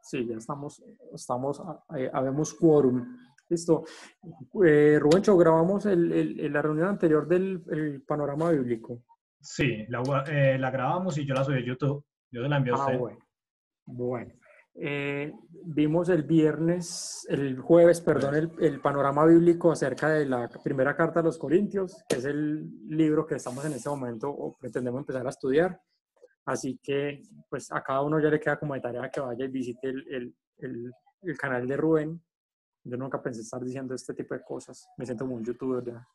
Sí, ya habemos quórum. Listo. Rubencho, grabamos la reunión anterior del el panorama bíblico. Sí, la grabamos y yo la subí a YouTube. Yo se la envié a usted. Bueno. Bueno. Vimos el jueves, perdón, el panorama bíblico acerca de la primera carta a los Corintios, que es el libro que estamos en este momento o pretendemos empezar a estudiar. Así que, pues, a cada uno ya le queda como de tarea que vaya y visite el canal de Rubén. Yo nunca pensé estar diciendo este tipo de cosas. Me siento como un youtuber ya.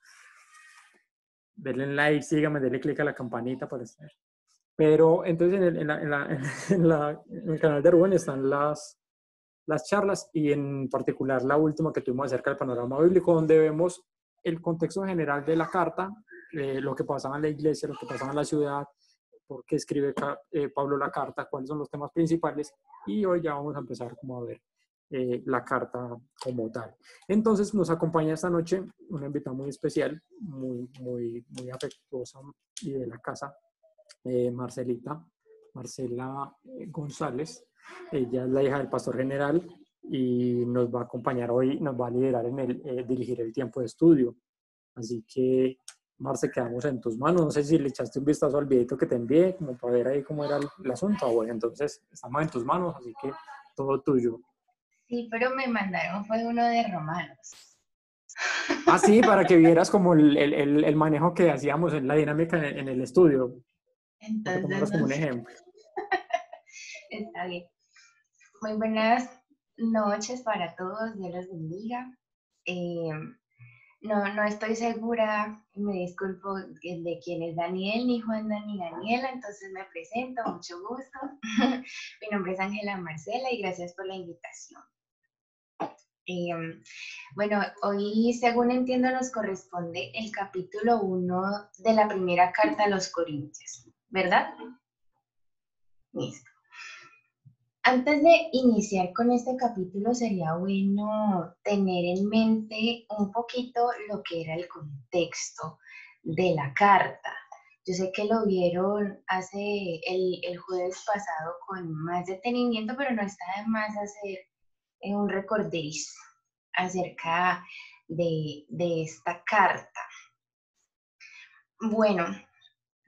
Denle like, síganme, denle click a la campanita para estar. Pero entonces en el canal de Rubén están las charlas y en particular la última que tuvimos acerca del panorama bíblico, donde vemos el contexto general de la carta, lo que pasaba en la iglesia, lo que pasaba en la ciudad, por qué escribe Pablo la carta, cuáles son los temas principales, y hoy ya vamos a empezar como a ver la carta como tal. Entonces nos acompaña esta noche una invitada muy especial, muy afectuosa y de la casa, Marcela González. Ella es la hija del pastor general y nos va a acompañar hoy, nos va a liderar en dirigir el tiempo de estudio. Así que, Marce, quedamos en tus manos. No sé si le echaste un vistazo al videito que te envié, como para ver ahí cómo era el asunto. Bueno, entonces estamos en tus manos, así que todo tuyo. Sí, pero me mandaron fue uno de Romanos. Ah, sí, para que vieras como el manejo que hacíamos en la dinámica en el estudio. Entonces, como un ejemplo. Está bien. Muy buenas noches para todos, Dios los bendiga. No estoy segura, me disculpo de quién es Daniel, ni Juan ni Daniela, entonces me presento, mucho gusto. Mi nombre es Ángela Marcela y gracias por la invitación. Bueno, hoy, según entiendo, nos corresponde el capítulo 1 de la primera carta a los Corintios, ¿verdad? Listo. Antes de iniciar con este capítulo, sería bueno tener en mente un poquito lo que era el contexto de la carta. Yo sé que lo vieron hace el jueves pasado con más detenimiento, pero no está de más hacer un recorderis acerca de esta carta. Bueno,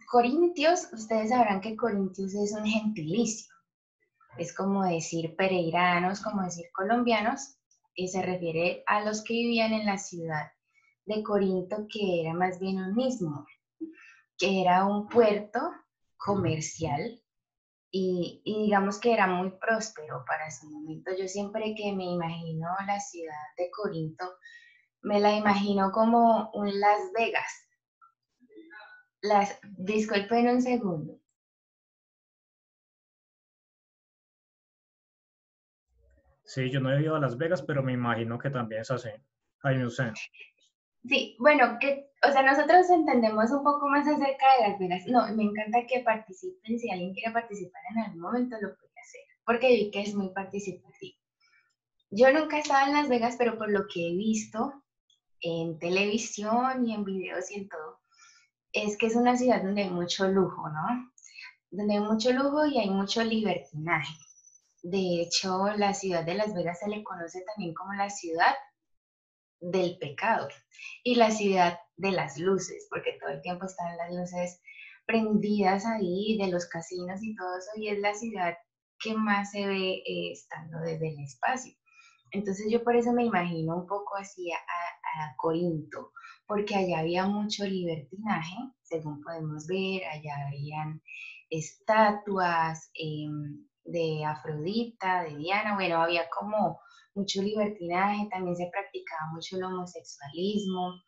Corintios, ustedes sabrán que Corintios es un gentilicio. Es como decir pereiranos, como decir colombianos, y se refiere a los que vivían en la ciudad de Corinto, que era más bien un istmo, que era un puerto comercial y digamos que era muy próspero para su momento. Yo siempre que me imagino la ciudad de Corinto, me la imagino como un Las Vegas. Disculpen un segundo. Sí, yo no he ido a Las Vegas, pero me imagino que también es así. Ay, no sé. Sí, bueno, nosotros entendemos un poco más acerca de Las Vegas. No, me encanta que participen. Si alguien quiere participar en algún momento, lo puede hacer, porque vi que es muy participativo. Yo nunca he estado en Las Vegas, pero por lo que he visto en televisión y en videos y en todo, es que es una ciudad donde hay mucho lujo, ¿no? Donde hay mucho lujo y hay mucho libertinaje. De hecho, la ciudad de Las Vegas se le conoce también como la ciudad del pecado y la ciudad de las luces, porque todo el tiempo están las luces prendidas ahí de los casinos y todo eso, y es la ciudad que más se ve estando desde el espacio. Entonces yo por eso me imagino un poco así a Corinto, porque allá había mucho libertinaje, según podemos ver, allá habían estatuas de Afrodita, de Diana, bueno, había como mucho libertinaje, también se practicaba mucho el homosexualismo,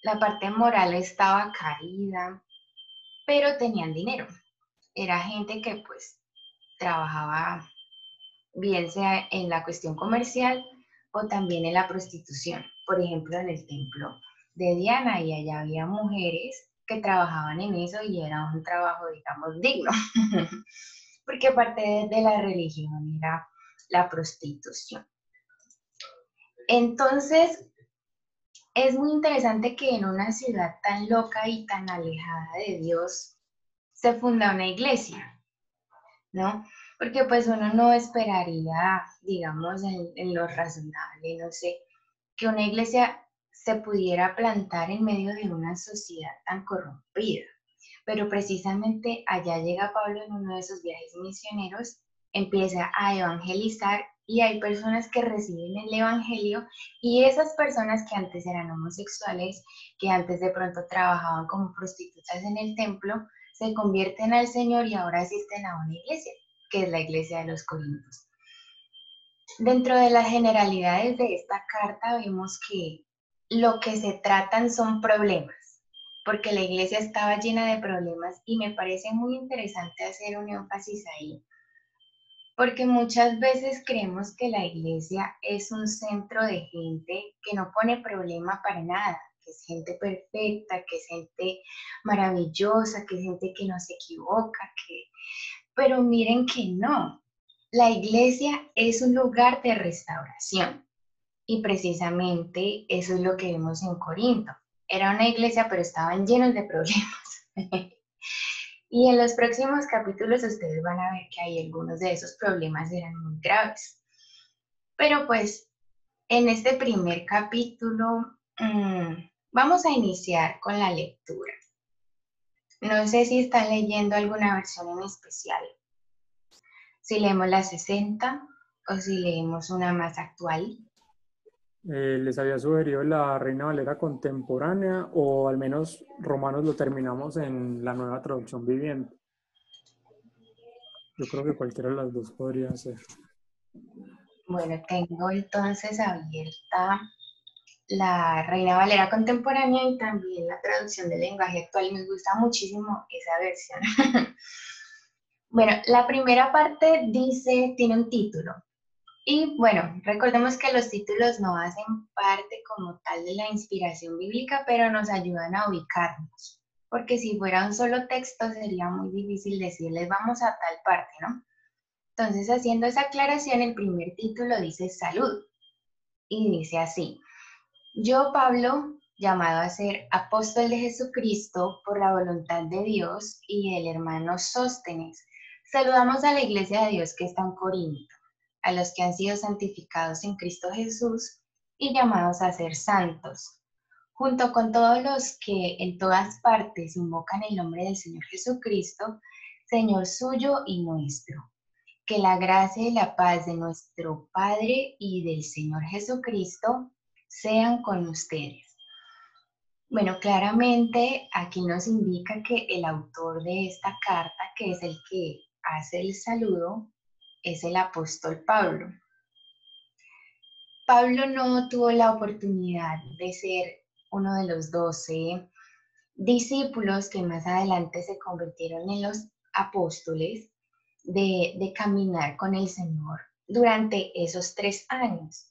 la parte moral estaba caída, pero tenían dinero. Era gente que pues trabajaba bien sea en la cuestión comercial o también en la prostitución. Por ejemplo, en el templo de Diana, y allá había mujeres que trabajaban en eso y era un trabajo, digamos, digno, porque parte de la religión era la prostitución. Entonces, es muy interesante que en una ciudad tan loca y tan alejada de Dios se funda una iglesia, ¿no? porque pues uno no esperaría, digamos, en lo razonable, no sé, que una iglesia se pudiera plantar en medio de una sociedad tan corrompida. Pero precisamente allá llega Pablo en uno de esos viajes misioneros, empieza a evangelizar y hay personas que reciben el evangelio y esas personas que antes eran homosexuales, que antes de pronto trabajaban como prostitutas en el templo, se convierten al Señor y ahora asisten a una iglesia, que es la iglesia de los Corintios. Dentro de las generalidades de esta carta vemos que lo que se tratan son problemas, porque la iglesia estaba llena de problemas y me parece muy interesante hacer un énfasis ahí, porque muchas veces creemos que la iglesia es un centro de gente que no pone problema para nada, que es gente perfecta, que es gente maravillosa, que es gente que no se equivoca, pero miren que no. La iglesia es un lugar de restauración y precisamente eso es lo que vemos en Corinto. Era una iglesia, pero estaban llenos de problemas. Y en los próximos capítulos ustedes van a ver que hay algunos de esos problemas eran muy graves. Pero pues en este primer capítulo vamos a iniciar con la lectura. No sé si están leyendo alguna versión en especial. Si leemos la 60 o si leemos una más actual. Les había sugerido la Reina Valera contemporánea o al menos Romanos lo terminamos en la Nueva Traducción Viviente. Yo creo que cualquiera de las dos podría ser. Bueno, tengo entonces abierta la Reina Valera contemporánea y también la traducción del lenguaje actual. Me gusta muchísimo esa versión. Bueno, la primera parte dice, tiene un título. Y bueno, recordemos que los títulos no hacen parte como tal de la inspiración bíblica, pero nos ayudan a ubicarnos. Porque si fuera un solo texto sería muy difícil decirles vamos a tal parte, ¿no? Entonces, haciendo esa aclaración, el primer título dice salud. Y dice así, yo, Pablo, llamado a ser apóstol de Jesucristo por la voluntad de Dios y del hermano Sóstenes, saludamos a la iglesia de Dios que está en Corinto, a los que han sido santificados en Cristo Jesús y llamados a ser santos, junto con todos los que en todas partes invocan el nombre del Señor Jesucristo, Señor suyo y nuestro. Que la gracia y la paz de nuestro Padre y del Señor Jesucristo sean con ustedes. Bueno, claramente aquí nos indica que el autor de esta carta, que es el que hace el saludo, es el apóstol Pablo. Pablo no tuvo la oportunidad de ser uno de los 12 discípulos que más adelante se convirtieron en los apóstoles, de caminar con el Señor durante esos 3 años.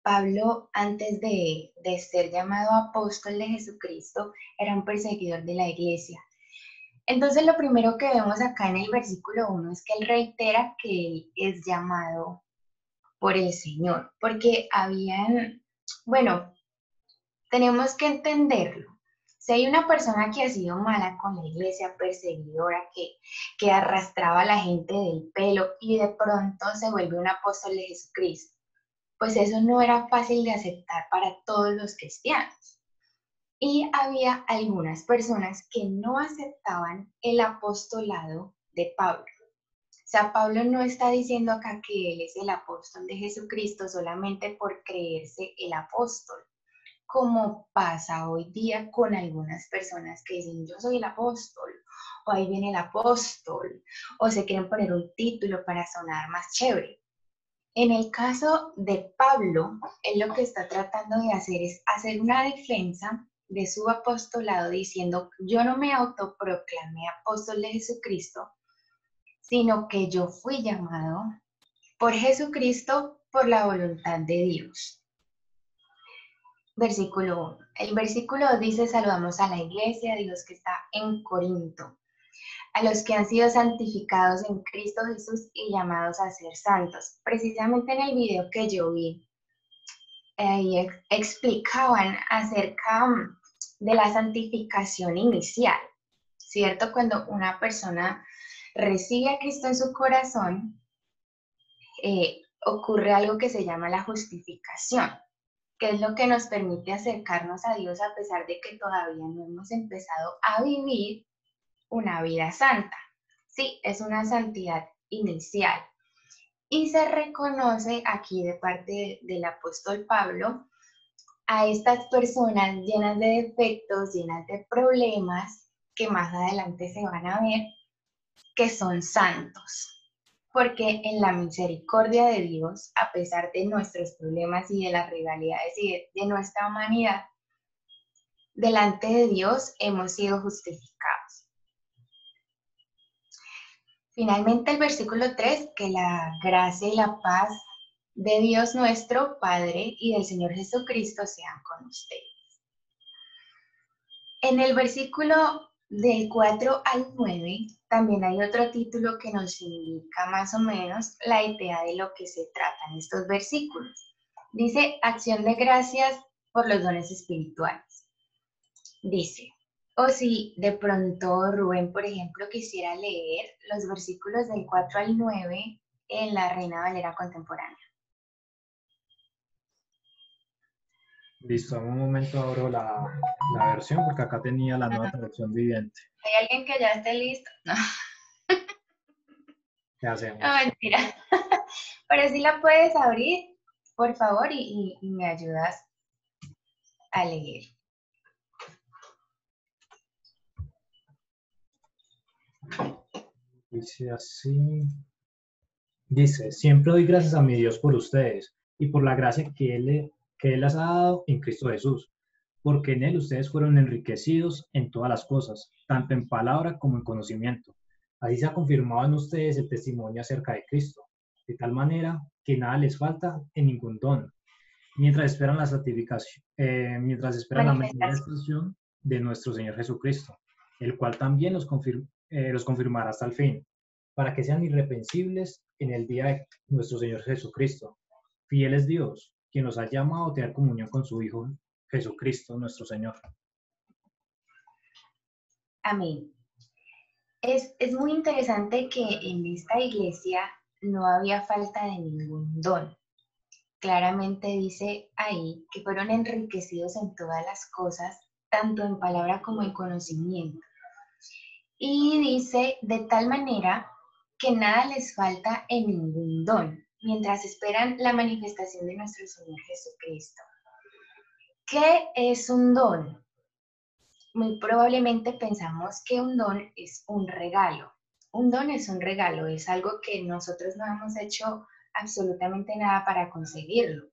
Pablo, antes de ser llamado apóstol de Jesucristo, era un perseguidor de la iglesia. Entonces, lo primero que vemos acá en el versículo 1 es que él reitera que él es llamado por el Señor, porque bueno, tenemos que entenderlo. Si hay una persona que ha sido mala con la iglesia, perseguidora, que arrastraba a la gente del pelo y de pronto se vuelve un apóstol de Jesucristo, pues eso no era fácil de aceptar para todos los cristianos. Y había algunas personas que no aceptaban el apostolado de Pablo. O sea, Pablo no está diciendo acá que él es el apóstol de Jesucristo solamente por creerse el apóstol, como pasa hoy día con algunas personas que dicen yo soy el apóstol, o ahí viene el apóstol, o se quieren poner un título para sonar más chévere. En el caso de Pablo, él lo que está tratando de hacer es hacer una defensa de su apostolado diciendo yo no me autoproclamé apóstol de Jesucristo, sino que yo fui llamado por Jesucristo por la voluntad de Dios. Versículo 1. El versículo 2 dice, saludamos a la iglesia de Dios que está en Corinto, a los que han sido santificados en Cristo Jesús y llamados a ser santos. Precisamente en el video que yo vi, explicaban acerca de la santificación inicial, ¿cierto? Cuando una persona recibe a Cristo en su corazón, ocurre algo que se llama la justificación, que es lo que nos permite acercarnos a Dios a pesar de que todavía no hemos empezado a vivir una vida santa. Sí, es una santidad inicial. Y se reconoce aquí de parte del apóstol Pablo a estas personas llenas de defectos, llenas de problemas, que más adelante se van a ver, que son santos. Porque en la misericordia de Dios, a pesar de nuestros problemas y de las rivalidades y de nuestra humanidad, delante de Dios hemos sido justificados. Finalmente el versículo 3, que la gracia y la paz de Dios nuestro Padre y del Señor Jesucristo sean con ustedes. En el versículo del 4 al 9 también hay otro título que nos indica más o menos la idea de lo que se tratan estos versículos. Dice, acción de gracias por los dones espirituales. Dice, o si de pronto Rubén, por ejemplo, quisiera leer los versículos del 4 al 9 en la Reina Valera contemporánea. Listo, un momento abro la versión porque acá tenía la nueva traducción viviente. ¿Hay alguien que ya esté listo? No, ¿Qué hacemos? no mentira. Pero si la puedes abrir, por favor, y me ayudas a leer. Dice así. Dice, siempre doy gracias a mi Dios por ustedes y por la gracia que Él les ha dado en Cristo Jesús, porque en Él ustedes fueron enriquecidos en todas las cosas, tanto en palabra como en conocimiento. Así se ha confirmado en ustedes el testimonio acerca de Cristo, de tal manera que nada les falta en ningún don, mientras esperan la santificación, mientras esperan la manifestación de nuestro Señor Jesucristo, el cual también los confirmará hasta el fin, para que sean irreprensibles en el día de nuestro Señor Jesucristo. Fiel es Dios, quien nos ha llamado a tener comunión con su Hijo Jesucristo, nuestro Señor. Amén. Es muy interesante que en esta iglesia no había falta de ningún don. Claramente dice ahí que fueron enriquecidos en todas las cosas, tanto en palabra como en conocimiento. Y dice de tal manera que nada les falta en ningún don, mientras esperan la manifestación de nuestro Señor Jesucristo. ¿Qué es un don? Muy probablemente pensamos que un don es un regalo. Un don es un regalo, es algo que nosotros no hemos hecho absolutamente nada para conseguirlo.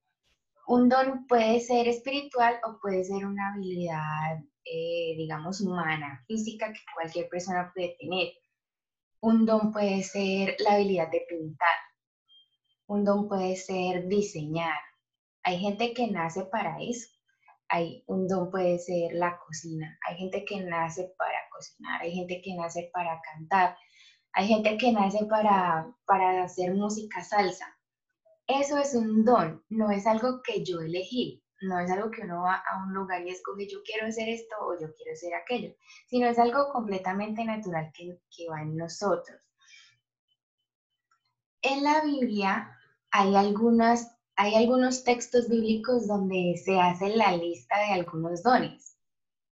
Un don puede ser espiritual o puede ser una habilidad, digamos, humana, física, que cualquier persona puede tener. Un don puede ser la habilidad de pintar. Un don puede ser diseñar. Hay gente que nace para eso. Un don puede ser la cocina. Hay gente que nace para cocinar. Hay gente que nace para cantar. Hay gente que nace para hacer música salsa. Eso es un don, no es algo que yo elegí, no es algo que uno va a un lugar y escoge yo quiero hacer esto o yo quiero hacer aquello, sino es algo completamente natural que va en nosotros. En la Biblia hay algunos textos bíblicos donde se hace la lista de algunos dones.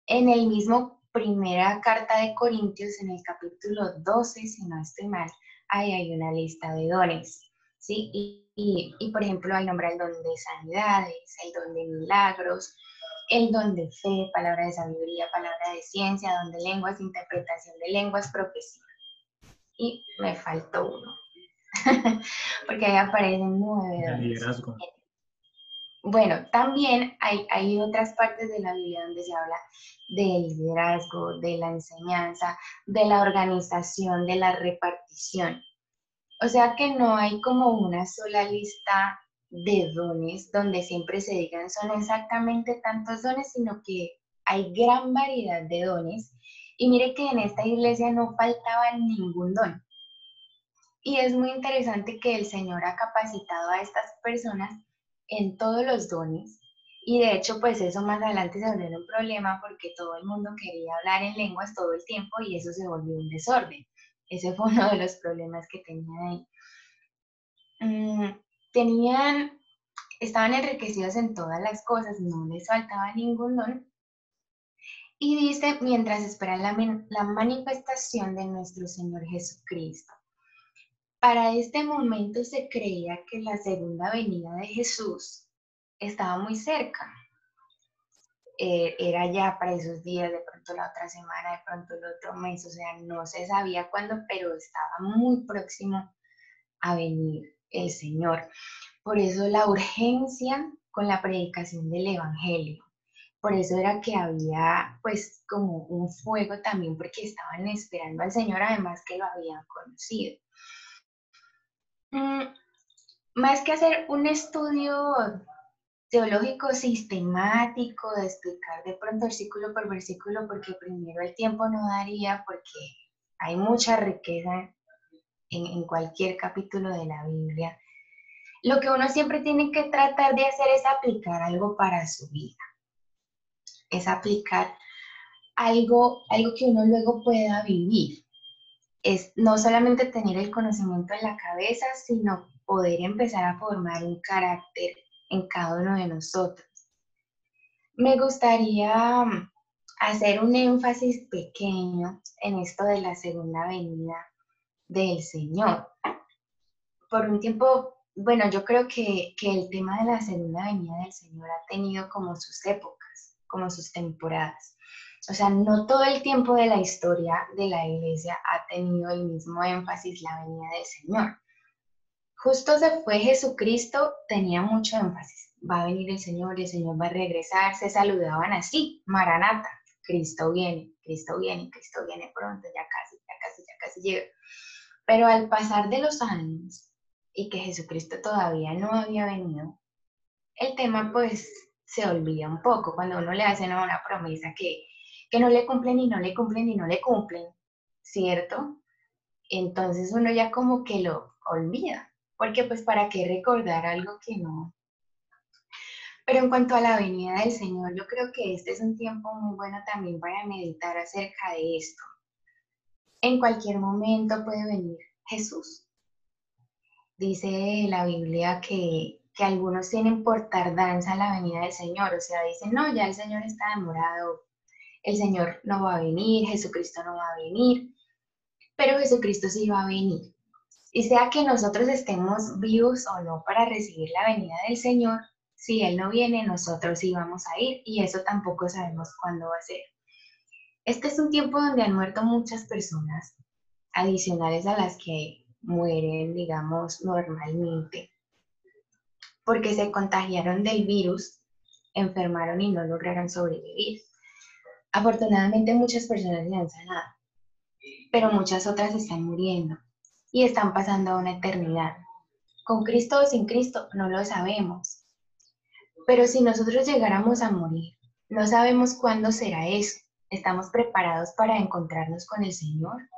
En el mismo primera carta de Corintios, en el capítulo 12, si no estoy mal, ahí hay una lista de dones. ¿Sí? Y, por ejemplo, ahí nombra el don de sanidades, el don de milagros, el don de fe, palabra de sabiduría, palabra de ciencia, don de lenguas, interpretación de lenguas, profecía. Y me faltó uno, porque ahí aparecen 9 dones. Liderazgo. Bueno, también hay otras partes de la Biblia donde se habla del liderazgo, de la enseñanza, de la organización, de la repartición. O sea que no hay como una sola lista de dones donde siempre se digan son exactamente tantos dones, sino que hay gran variedad de dones. Y mire que en esta iglesia no faltaba ningún don. Y es muy interesante que el Señor ha capacitado a estas personas en todos los dones. Y de hecho, pues eso más adelante se volvió un problema porque todo el mundo quería hablar en lenguas todo el tiempo y eso se volvió un desorden. Ese fue uno de los problemas que tenían ahí. Estaban enriquecidos en todas las cosas, no les faltaba ningún don. Y dice, mientras esperan la manifestación de nuestro Señor Jesucristo. Para este momento se creía que la segunda venida de Jesús estaba muy cerca. Era ya para esos días, de pronto la otra semana, de pronto el otro mes, o sea, no se sabía cuándo, pero estaba muy próximo a venir el Señor. Por eso la urgencia con la predicación del Evangelio. Por eso era que había pues como un fuego también, porque estaban esperando al Señor, además que lo habían conocido. Más que hacer un estudio teológico sistemático de explicar de pronto versículo por versículo, porque primero el tiempo no daría, porque hay mucha riqueza en cualquier capítulo de la Biblia. Lo que uno siempre tiene que tratar de hacer es aplicar algo para su vida. Es aplicar algo que uno luego pueda vivir. Es no solamente tener el conocimiento en la cabeza, sino poder empezar a formar un carácter en cada uno de nosotros. Me gustaría hacer un énfasis pequeño en esto de la segunda venida del Señor. Por un tiempo, bueno, yo creo que el tema de la segunda venida del Señor ha tenido como sus épocas, como sus temporadas. O sea, no todo el tiempo de la historia de la iglesia ha tenido el mismo énfasis la venida del Señor. Justo se fue Jesucristo, tenía mucho énfasis. Va a venir el Señor va a regresar. Se saludaban así, Maranata, Cristo viene pronto, ya casi llega. Pero al pasar de los años y que Jesucristo todavía no había venido, el tema pues se olvida un poco cuando uno le hace una promesa que no le cumplen y no le cumplen y no le cumplen, ¿cierto? Entonces uno ya como que lo olvida, porque pues para qué recordar algo que no. Pero en cuanto a la venida del Señor, yo creo que este es un tiempo muy bueno también para meditar acerca de esto. En cualquier momento puede venir Jesús. Dice la Biblia que algunos tienen por tardanza la venida del Señor, o sea, dicen, no, ya el Señor está demorado, el Señor no va a venir, Jesucristo no va a venir, pero Jesucristo sí va a venir. Y sea que nosotros estemos vivos o no para recibir la venida del Señor, si Él no viene, nosotros sí vamos a ir, y eso tampoco sabemos cuándo va a ser. Este es un tiempo donde han muerto muchas personas, adicionales a las que mueren, digamos, normalmente, porque se contagiaron del virus, enfermaron y no lograron sobrevivir. Afortunadamente muchas personas se han sanado, pero muchas otras están muriendo y están pasando a una eternidad. Con Cristo o sin Cristo no lo sabemos, pero si nosotros llegáramos a morir, no sabemos cuándo será eso. ¿Estamos preparados para encontrarnos con el Señor?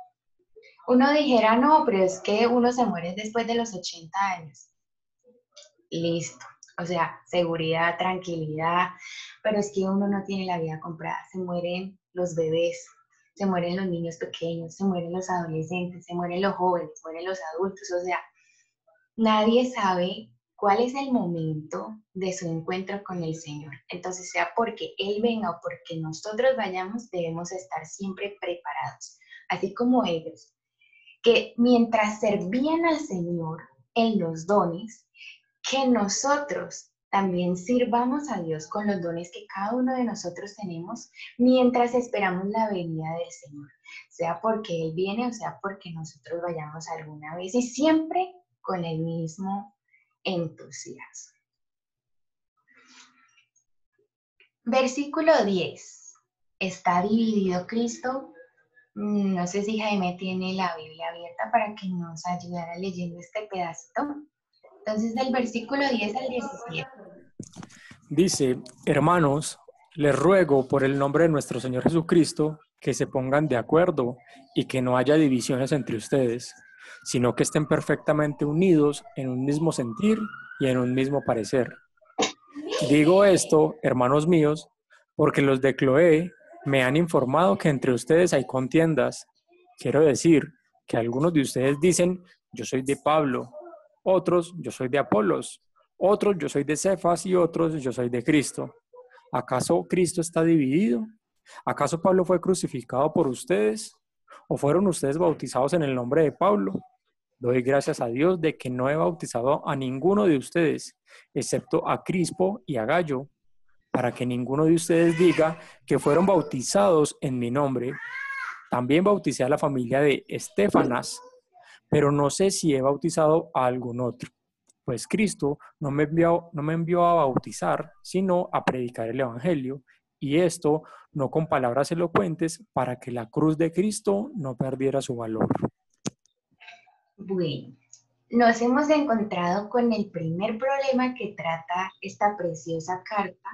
Uno dijera, no, pero es que uno se muere después de los 80 años. Listo. O sea, seguridad, tranquilidad, pero es que uno no tiene la vida comprada. Se mueren los bebés, se mueren los niños pequeños, se mueren los adolescentes, se mueren los jóvenes, se mueren los adultos. O sea, nadie sabe cuál es el momento de su encuentro con el Señor. Entonces, sea porque Él venga o porque nosotros vayamos, debemos estar siempre preparados. Así como ellos, que mientras servían al Señor en los dones, que nosotros también sirvamos a Dios con los dones que cada uno de nosotros tenemos mientras esperamos la venida del Señor, sea porque Él viene o sea porque nosotros vayamos alguna vez, y siempre con el mismo entusiasmo. Versículo 10. ¿Está dividido Cristo? No sé si Jaime tiene la Biblia abierta para que nos ayudara leyendo este pedacito. Entonces, del versículo 10 al 17. Dice, hermanos, les ruego por el nombre de nuestro Señor Jesucristo que se pongan de acuerdo y que no haya divisiones entre ustedes, sino que estén perfectamente unidos en un mismo sentir y en un mismo parecer. Digo esto, hermanos míos, porque los de Cloé me han informado que entre ustedes hay contiendas. Quiero decir que algunos de ustedes dicen, yo soy de Pablo, otros, yo soy de Apolos, otros, yo soy de Cefas y otros, yo soy de Cristo. ¿Acaso Cristo está dividido? ¿Acaso Pablo fue crucificado por ustedes? ¿O fueron ustedes bautizados en el nombre de Pablo? Doy gracias a Dios de que no he bautizado a ninguno de ustedes, excepto a Crispo y a Gallo, para que ninguno de ustedes diga que fueron bautizados en mi nombre. También bauticé a la familia de Estéfanas, pero no sé si he bautizado a algún otro. Pues Cristo no me envió a bautizar, sino a predicar el Evangelio, y esto no con palabras elocuentes, para que la cruz de Cristo no perdiera su valor. Bueno, nos hemos encontrado con el primer problema que trata esta preciosa carta,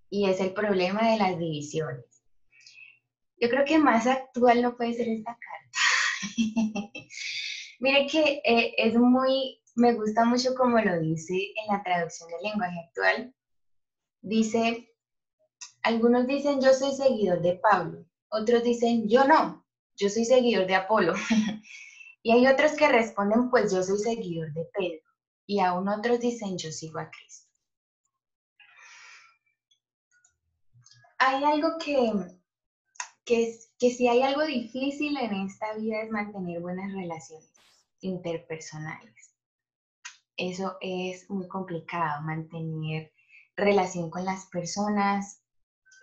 y es el problema de las divisiones. Yo creo que más actual no puede ser esta carta. Mire que me gusta mucho como lo dice en la traducción del lenguaje actual. Dice, algunos dicen yo soy seguidor de Pablo, otros dicen yo no, yo soy seguidor de Apolo. Y hay otros que responden pues yo soy seguidor de Pedro. Y aún otros dicen yo sigo a Cristo. Hay algo que si hay algo difícil en esta vida es mantener buenas relaciones interpersonales. Eso es muy complicado, mantener relación con las personas,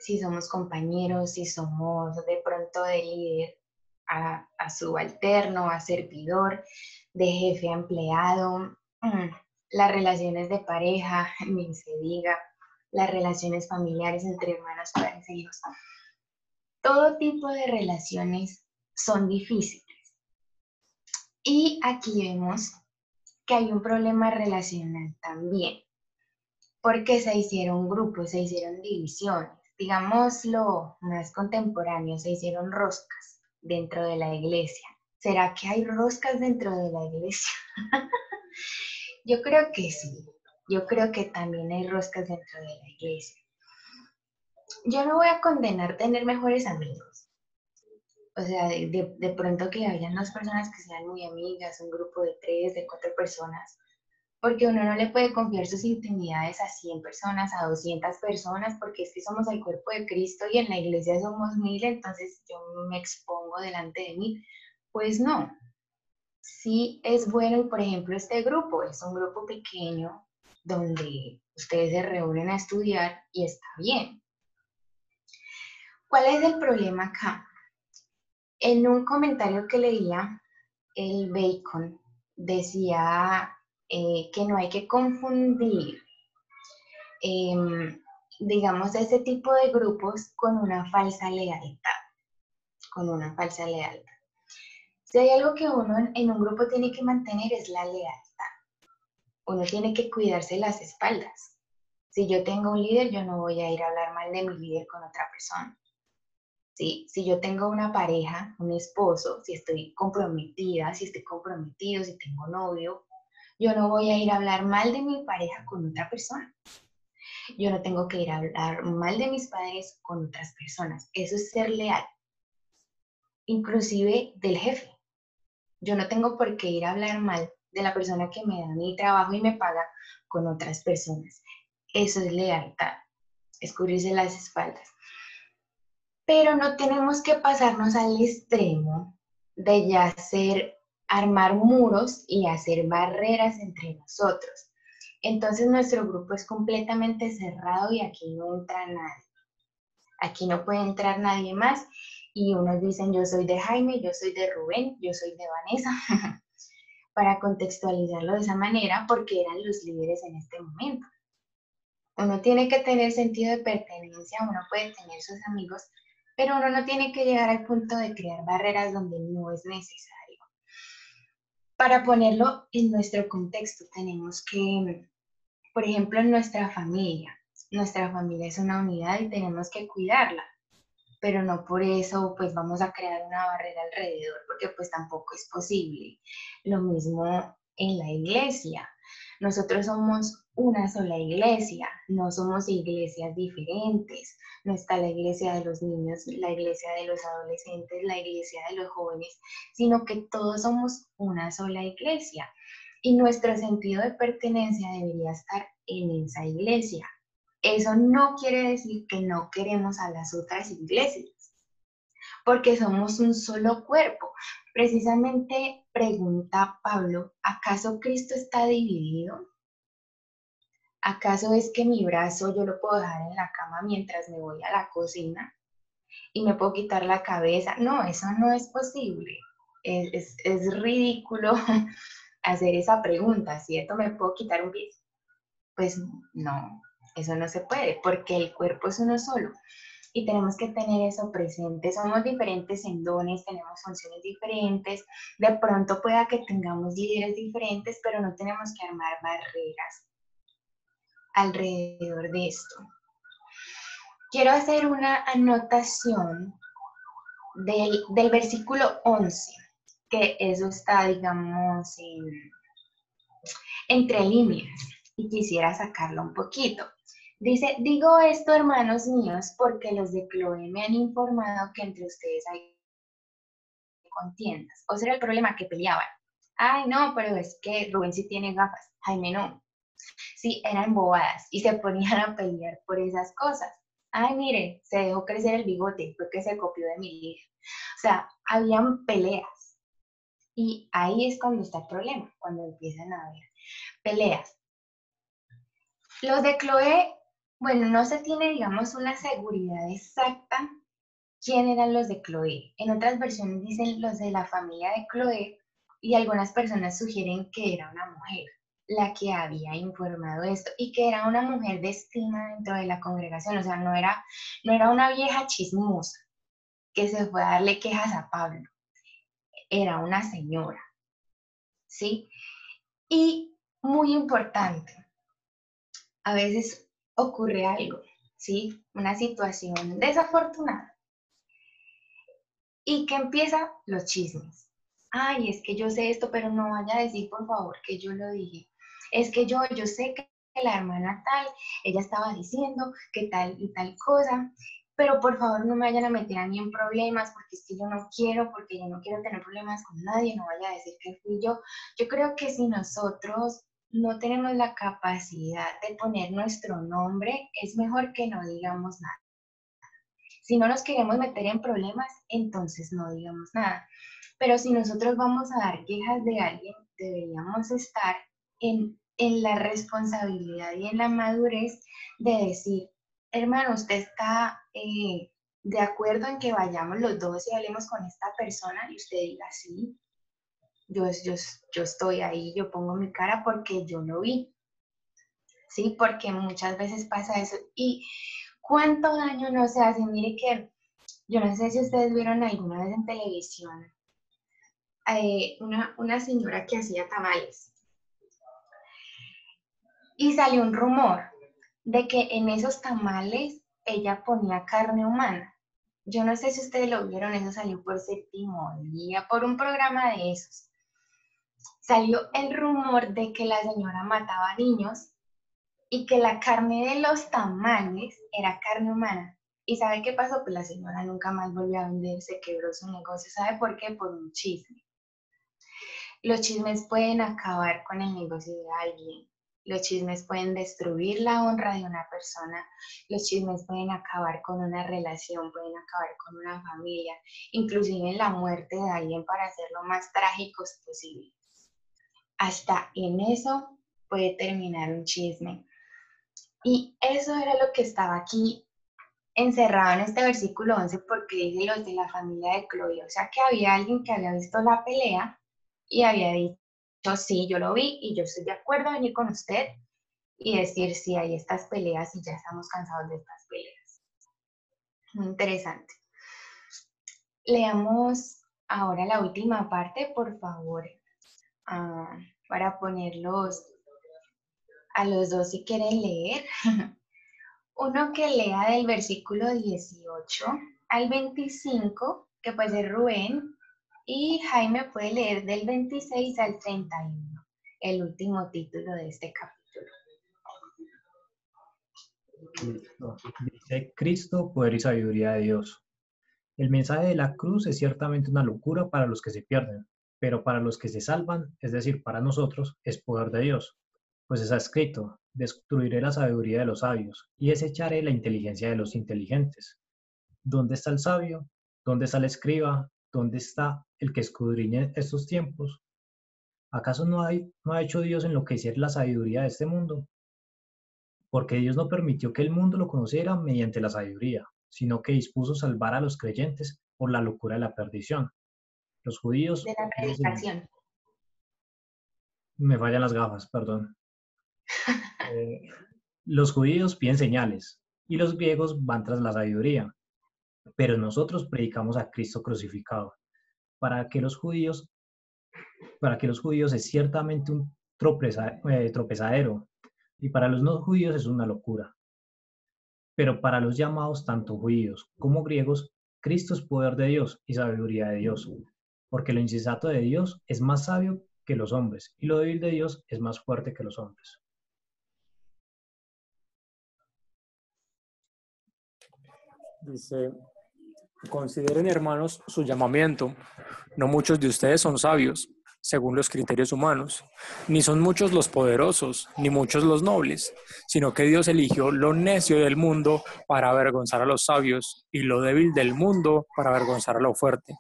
si somos compañeros, si somos de pronto de líder a subalterno, a servidor, de jefe a empleado, las relaciones de pareja, ni se diga, las relaciones familiares entre hermanos, padres e hijos. Todo tipo de relaciones son difíciles. Y aquí vemos que hay un problema relacional también, porque se hicieron grupos, se hicieron divisiones, digámoslo más contemporáneo, se hicieron roscas dentro de la iglesia. ¿Será que hay roscas dentro de la iglesia? Yo creo que sí, yo creo que también hay roscas dentro de la iglesia. Yo no voy a condenar tener mejores amigos. O sea, de pronto que hayan dos personas que sean muy amigas, un grupo de 3, de 4 personas, porque uno no le puede confiar sus intimidades a 100 personas, a 200 personas, porque es que somos el cuerpo de Cristo y en la iglesia somos 1000, entonces yo me expongo delante de mí. Pues no. Sí es bueno, y por ejemplo este grupo es un grupo pequeño donde ustedes se reúnen a estudiar y está bien. ¿Cuál es el problema acá? En un comentario que leía, el Bacon decía que no hay que confundir, digamos, ese tipo de grupos con una falsa lealtad, con una falsa lealtad. Si hay algo que uno en un grupo tiene que mantener es la lealtad. Uno tiene que cuidarse las espaldas. Si yo tengo un líder, yo no voy a ir a hablar mal de mi líder con otra persona. ¿Sí? Si yo tengo una pareja, un esposo, si estoy comprometida, si estoy comprometido, si tengo novio, yo no voy a ir a hablar mal de mi pareja con otra persona. Yo no tengo que ir a hablar mal de mis padres con otras personas. Eso es ser leal. Inclusive del jefe. Yo no tengo por qué ir a hablar mal de la persona que me da mi trabajo y me paga con otras personas. Eso es lealtad, es cubrirse las espaldas. Pero no tenemos que pasarnos al extremo de ya armar muros y hacer barreras entre nosotros. Entonces nuestro grupo es completamente cerrado y aquí no entra nadie. Aquí no puede entrar nadie más y unos dicen yo soy de Jaime, yo soy de Rubén, yo soy de Vanessa, para contextualizarlo de esa manera porque eran los líderes en este momento. Uno tiene que tener sentido de pertenencia, uno puede tener sus amigos, pero uno no tiene que llegar al punto de crear barreras donde no es necesario. Para ponerlo en nuestro contexto, tenemos que, por ejemplo, en nuestra familia es una unidad y tenemos que cuidarla, pero no por eso pues vamos a crear una barrera alrededor, porque pues tampoco es posible. Lo mismo en la iglesia. Nosotros somos una sola iglesia, no somos iglesias diferentes. No está la iglesia de los niños, la iglesia de los adolescentes, la iglesia de los jóvenes, sino que todos somos una sola iglesia. Y nuestro sentido de pertenencia debería estar en esa iglesia. Eso no quiere decir que no queremos a las otras iglesias, porque somos un solo cuerpo. Precisamente pregunta Pablo, ¿acaso Cristo está dividido? ¿Acaso es que mi brazo yo lo puedo dejar en la cama mientras me voy a la cocina y me puedo quitar la cabeza? No, eso no es posible. Es ridículo hacer esa pregunta, ¿cierto? ¿Me puedo quitar un pie? Pues no, eso no se puede, porque el cuerpo es uno solo. Y tenemos que tener eso presente. Somos diferentes en dones, tenemos funciones diferentes. De pronto pueda que tengamos líderes diferentes, pero no tenemos que armar barreras alrededor de esto. Quiero hacer una anotación del versículo 11, que eso está, digamos, entre líneas, y quisiera sacarlo un poquito. Dice, digo esto, hermanos míos, porque los de Cloé me han informado que entre ustedes hay contiendas. O sea, el problema que peleaban. Ay, no, pero es que Rubén sí tiene gafas, Jaime no. Sí, eran bobadas y se ponían a pelear por esas cosas. Ay, mire, se dejó crecer el bigote, fue que se copió de mi hija. O sea, habían peleas. Y ahí es cuando está el problema, cuando empiezan a haber peleas. Los de Cloé, bueno, no se tiene, digamos, una seguridad exacta quién eran los de Cloé. En otras versiones dicen los de la familia de Cloé y algunas personas sugieren que era una mujer la que había informado esto y que era una mujer de estima dentro de la congregación, o sea, no era una vieja chismosa que se fue a darle quejas a Pablo, era una señora, ¿sí? Y muy importante, a veces ocurre algo, ¿sí? Una situación desafortunada y que empiezan los chismes. Ay, es que yo sé esto, pero no vaya a decir por favor que yo lo dije. Es que yo sé que la hermana tal, ella estaba diciendo que tal y tal cosa, pero por favor no me vayan a meter a mí en problemas, porque es que porque yo no quiero tener problemas con nadie, no vaya a decir que fui yo. Yo creo que si nosotros no tenemos la capacidad de poner nuestro nombre, es mejor que no digamos nada. Si no nos queremos meter en problemas, entonces no digamos nada. Pero si nosotros vamos a dar quejas de alguien, deberíamos estar en la responsabilidad y en la madurez de decir, hermano, usted está de acuerdo en que vayamos los dos y hablemos con esta persona, y usted diga, sí, yo estoy ahí, yo pongo mi cara porque yo lo vi. Sí, porque muchas veces pasa eso. Y cuánto daño no se hace. Mire que yo no sé si ustedes vieron alguna vez en televisión una señora que hacía tamales. Y salió un rumor de que en esos tamales ella ponía carne humana. Yo no sé si ustedes lo vieron, eso salió por Séptimo Día, por un programa de esos. Salió el rumor de que la señora mataba niños y que la carne de los tamales era carne humana. ¿Y sabe qué pasó? Pues la señora nunca más volvió a vender, se quebró su negocio. ¿Sabe por qué? Por un chisme. Los chismes pueden acabar con el negocio de alguien. Los chismes pueden destruir la honra de una persona. Los chismes pueden acabar con una relación, pueden acabar con una familia, inclusive en la muerte de alguien para hacerlo más trágicos posible. Hasta en eso puede terminar un chisme. Y eso era lo que estaba aquí encerrado en este versículo 11, porque dice los de la familia de Cloé. O sea que había alguien que había visto la pelea y había dicho, sí, yo lo vi y yo estoy de acuerdo en venir con usted y decir, sí, hay estas peleas y ya estamos cansados de estas peleas. Muy interesante. Leamos ahora la última parte, por favor, para ponerlos a los dos si quieren leer. Uno que lea del versículo 18 al 25, que puede ser Rubén, y Jaime puede leer del 26 al 31. el último título de este capítulo. Listo. Dice Cristo, poder y sabiduría de Dios. El mensaje de la cruz es ciertamente una locura para los que se pierden, pero para los que se salvan, es decir, para nosotros, es poder de Dios. Pues está escrito, destruiré la sabiduría de los sabios y desecharé la inteligencia de los inteligentes. ¿Dónde está el sabio? ¿Dónde está el escriba? ¿Dónde está el que escudriñe estos tiempos? ¿Acaso no ha hecho Dios enloquecer la sabiduría de este mundo? Porque Dios no permitió que el mundo lo conociera mediante la sabiduría, sino que dispuso salvar a los creyentes por la locura de la perdición. Los judíos, De la predicación. me fallan las gafas, perdón. Los judíos piden señales y los griegos van tras la sabiduría, pero nosotros predicamos a Cristo crucificado. Para que los judíos, para que los judíos es ciertamente un tropezadero y para los no judíos es una locura. Pero para los llamados, tanto judíos como griegos, Cristo es poder de Dios y sabiduría de Dios, porque lo insensato de Dios es más sabio que los hombres, y lo débil de Dios es más fuerte que los hombres. Dice, consideren, hermanos, su llamamiento. No muchos de ustedes son sabios, según los criterios humanos, ni son muchos los poderosos, ni muchos los nobles, sino que Dios eligió lo necio del mundo para avergonzar a los sabios y lo débil del mundo para avergonzar a lo fuerte.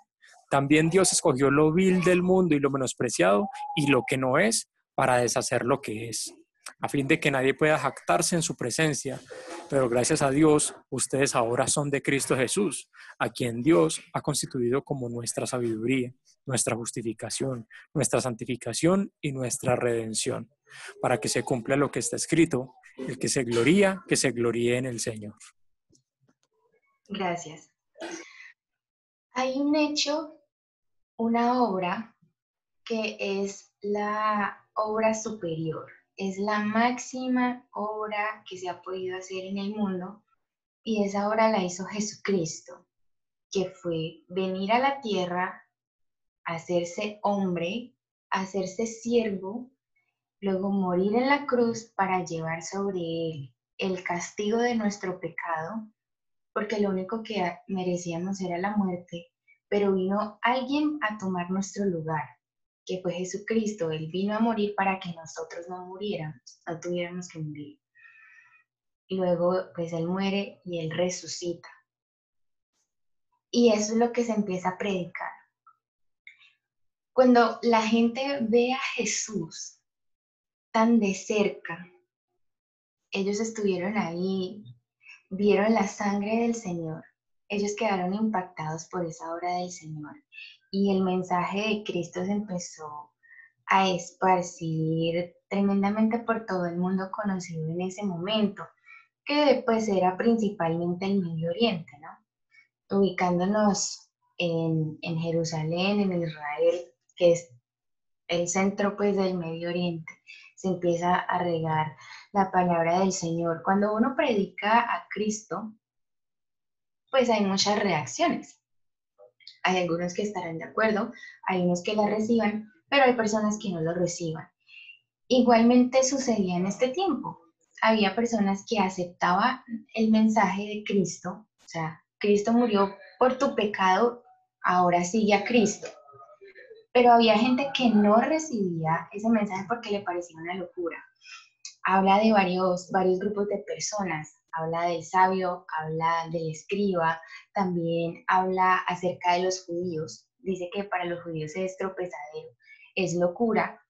También Dios escogió lo vil del mundo y lo menospreciado y lo que no es para deshacer lo que es, a fin de que nadie pueda jactarse en su presencia. Pero gracias a Dios, ustedes ahora son de Cristo Jesús, a quien Dios ha constituido como nuestra sabiduría, nuestra justificación, nuestra santificación y nuestra redención, para que se cumpla lo que está escrito: el que se gloríe en el Señor. Gracias. Hay un hecho, una obra que es la obra superior, es la máxima obra que se ha podido hacer en el mundo, y esa obra la hizo Jesucristo, que fue venir a la tierra, hacerse hombre, hacerse siervo, luego morir en la cruz para llevar sobre él el castigo de nuestro pecado, porque lo único que merecíamos era la muerte, pero vino alguien a tomar nuestro lugar, que fue Jesucristo. Él vino a morir para que nosotros no muriéramos, no tuviéramos que morir. Y luego, pues Él muere y Él resucita. Y eso es lo que se empieza a predicar. Cuando la gente ve a Jesús tan de cerca, ellos estuvieron ahí, vieron la sangre del Señor, ellos quedaron impactados por esa obra del Señor. Y el mensaje de Cristo se empezó a esparcir tremendamente por todo el mundo conocido en ese momento, que pues era principalmente el Medio Oriente, ¿no? Ubicándonos en Jerusalén, en Israel, que es el centro pues del Medio Oriente, se empieza a regar la palabra del Señor. Cuando uno predica a Cristo, pues hay muchas reacciones. Hay algunos que estarán de acuerdo, hay unos que la reciban, pero hay personas que no lo reciban. Igualmente sucedía en este tiempo. Había personas que aceptaban el mensaje de Cristo, o sea, Cristo murió por tu pecado, ahora sigue a Cristo. Pero había gente que no recibía ese mensaje porque le parecía una locura. Habla de varios grupos de personas. Habla del sabio, habla del escriba, también habla acerca de los judíos. Dice que para los judíos es tropezadero, es locura.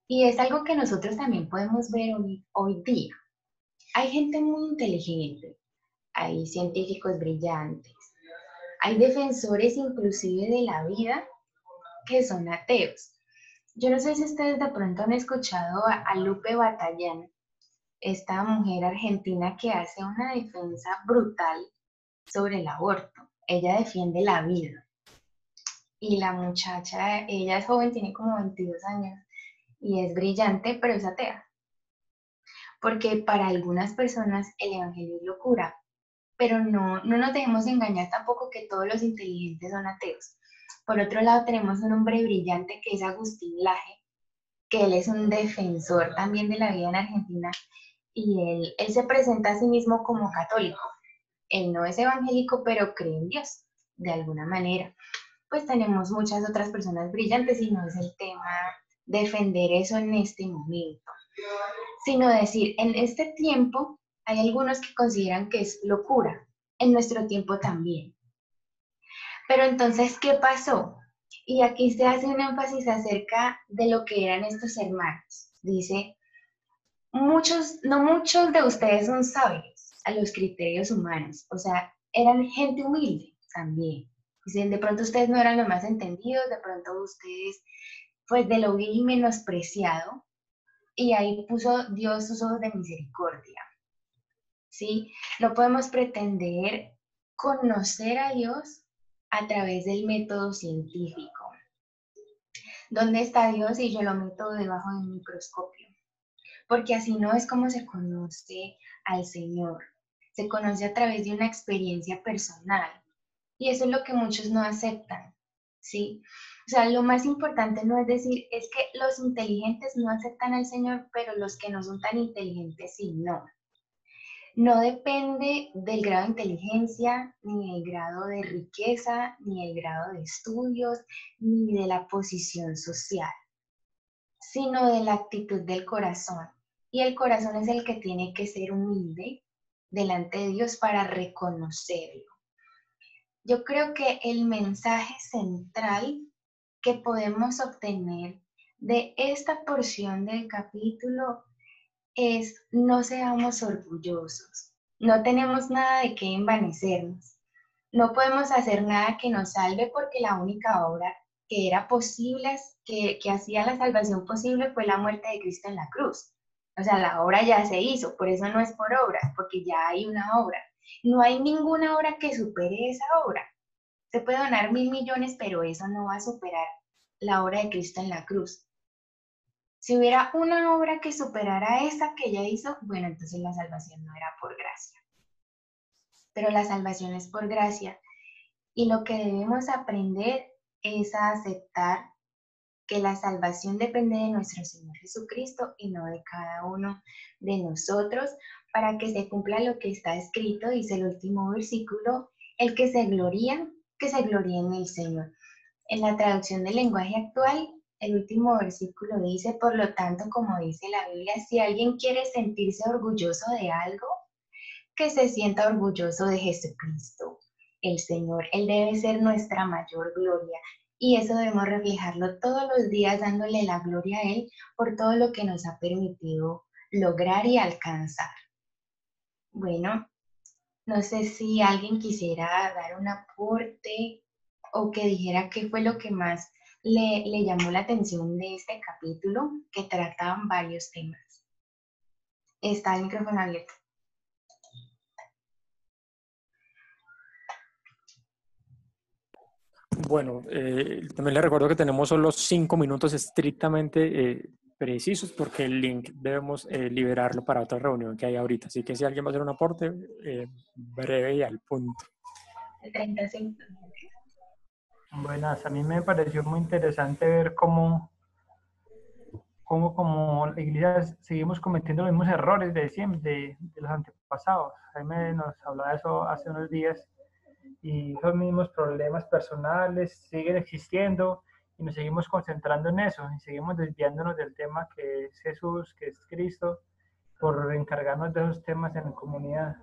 Y es algo que nosotros también podemos ver hoy día. Hay gente muy inteligente, hay científicos brillantes, hay defensores inclusive de la vida que son ateos. Yo no sé si ustedes de pronto han escuchado a Lupe Batallán, esta mujer argentina que hace una defensa brutal sobre el aborto. Ella defiende la vida. Y la muchacha, ella es joven, tiene como 22 años y es brillante, pero es atea. Porque para algunas personas el evangelio es locura, pero no nos dejemos engañar tampoco que todos los inteligentes son ateos. Por otro lado tenemos un hombre brillante que es Agustín Laje, que él es un defensor también de la vida en Argentina y él se presenta a sí mismo como católico. Él no es evangélico, pero cree en Dios, de alguna manera. Pues tenemos muchas otras personas brillantes y no es el tema defender eso en este momento, sino decir, en este tiempo hay algunos que consideran que es locura, en nuestro tiempo también. Pero entonces, ¿qué pasó? Y aquí se hace un énfasis acerca de lo que eran estos hermanos. Dice, no muchos de ustedes son sabios a los criterios humanos, o sea, eran gente humilde también. Dicen, de pronto ustedes no eran los más entendidos, de pronto ustedes, pues de lo vil y menospreciado, y ahí puso Dios sus ojos de misericordia, ¿sí? No podemos pretender conocer a Dios a través del método científico. ¿Dónde está Dios? Y yo lo meto debajo de un microscopio. Porque así no es como se conoce al Señor. Se conoce a través de una experiencia personal. Y eso es lo que muchos no aceptan, ¿sí? O sea, lo más importante no es decir, es que los inteligentes no aceptan al Señor, pero los que no son tan inteligentes sí, no. No depende del grado de inteligencia, ni del grado de riqueza, ni del grado de estudios, ni de la posición social, sino de la actitud del corazón. Y el corazón es el que tiene que ser humilde delante de Dios para reconocerlo. Yo creo que el mensaje central que podemos obtener de esta porción del capítulo es no seamos orgullosos. No tenemos nada de qué envanecernos. No podemos hacer nada que nos salve porque la única obra que era posible, que hacía la salvación posible fue la muerte de Cristo en la cruz. O sea, la obra ya se hizo, por eso no es por obra, porque ya hay una obra. No hay ninguna obra que supere esa obra. Se puede donar 1.000 millones, pero eso no va a superar la obra de Cristo en la cruz. Si hubiera una obra que superara esa que ella hizo, bueno, entonces la salvación no era por gracia. Pero la salvación es por gracia. Y lo que debemos aprender es a aceptar que la salvación depende de nuestro Señor Jesucristo y no de cada uno de nosotros, para que se cumpla lo que está escrito, dice el último versículo, el que se gloríe en el Señor. En la traducción del lenguaje actual, el último versículo dice, por lo tanto, como dice la Biblia, si alguien quiere sentirse orgulloso de algo, que se sienta orgulloso de Jesucristo, el Señor. Él debe ser nuestra mayor gloria. Y eso debemos reflejarlo todos los días, dándole la gloria a Él por todo lo que nos ha permitido lograr y alcanzar. Bueno, no sé si alguien quisiera dar un aporte o que dijera qué fue lo que más le llamó la atención de este capítulo, que trataban varios temas. Está el micrófono abierto. Bueno, también les recuerdo que tenemos solo 5 minutos estrictamente precisos porque el link debemos liberarlo para otra reunión que hay ahorita. Así que si alguien va a hacer un aporte, breve y al punto. 30 segundos. Buenas, a mí me pareció muy interesante ver cómo como la iglesia seguimos cometiendo los mismos errores de siempre, de los antepasados. Jaime nos hablaba de eso hace unos días y esos mismos problemas personales siguen existiendo y nos seguimos concentrando en eso y seguimos desviándonos del tema que es Jesús, que es Cristo, por encargarnos de esos temas en la comunidad.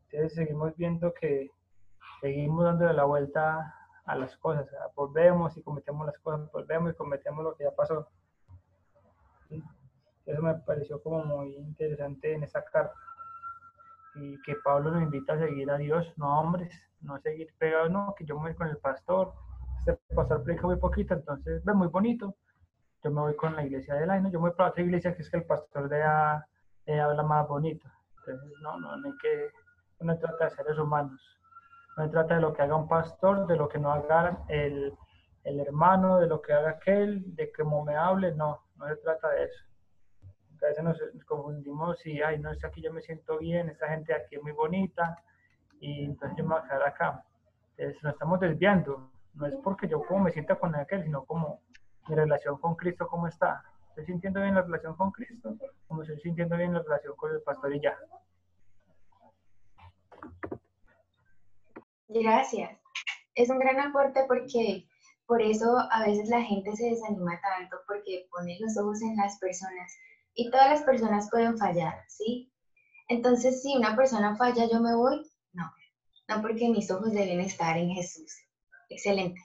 Entonces seguimos viendo que seguimos dándole la vuelta a las cosas, volvemos y cometemos las cosas, volvemos y cometemos lo que ya pasó. ¿Sí? Eso me pareció como muy interesante en esa carta. Y que Pablo nos invita a seguir a Dios, no hombres, no seguir pegados, no, que yo me voy con el pastor, este pastor predica muy poquito, entonces ve muy bonito, yo me voy con la iglesia de él, no, yo me voy para otra iglesia que es que el pastor de habla más bonito. Entonces no hay que, no trata de seres humanos, no se trata de lo que haga un pastor, de lo que no haga el hermano, de lo que haga aquel, de cómo me hable, no se trata de eso. A veces nos confundimos y, ay, no, es que aquí yo me siento bien, esta gente aquí es muy bonita, y entonces yo me voy a quedar acá. Entonces nos estamos desviando, no es porque yo como me sienta con aquel, sino como mi relación con Cristo, cómo está. estoy sintiendo bien la relación con Cristo, como estoy sintiendo bien la relación con el pastor y ya. Gracias. Es un gran aporte porque por eso a veces la gente se desanima tanto porque pone los ojos en las personas y todas las personas pueden fallar, ¿sí? Entonces, si una persona falla, yo me voy. No, no, porque mis ojos deben estar en Jesús. Excelente.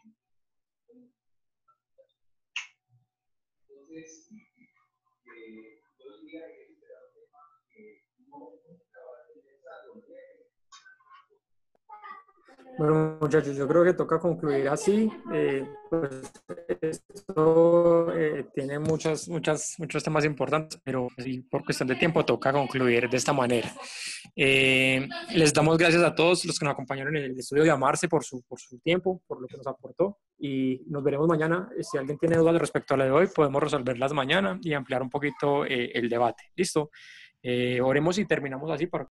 Bueno, muchachos, yo creo que toca concluir así. Pues esto tiene muchos temas importantes, pero sí, por cuestión de tiempo toca concluir de esta manera. Les damos gracias a todos los que nos acompañaron en el estudio de Amarse por su tiempo, por lo que nos aportó. Y nos veremos mañana. Si alguien tiene dudas respecto a la de hoy, podemos resolverlas mañana y ampliar un poquito el debate. ¿Listo? Oremos y terminamos así para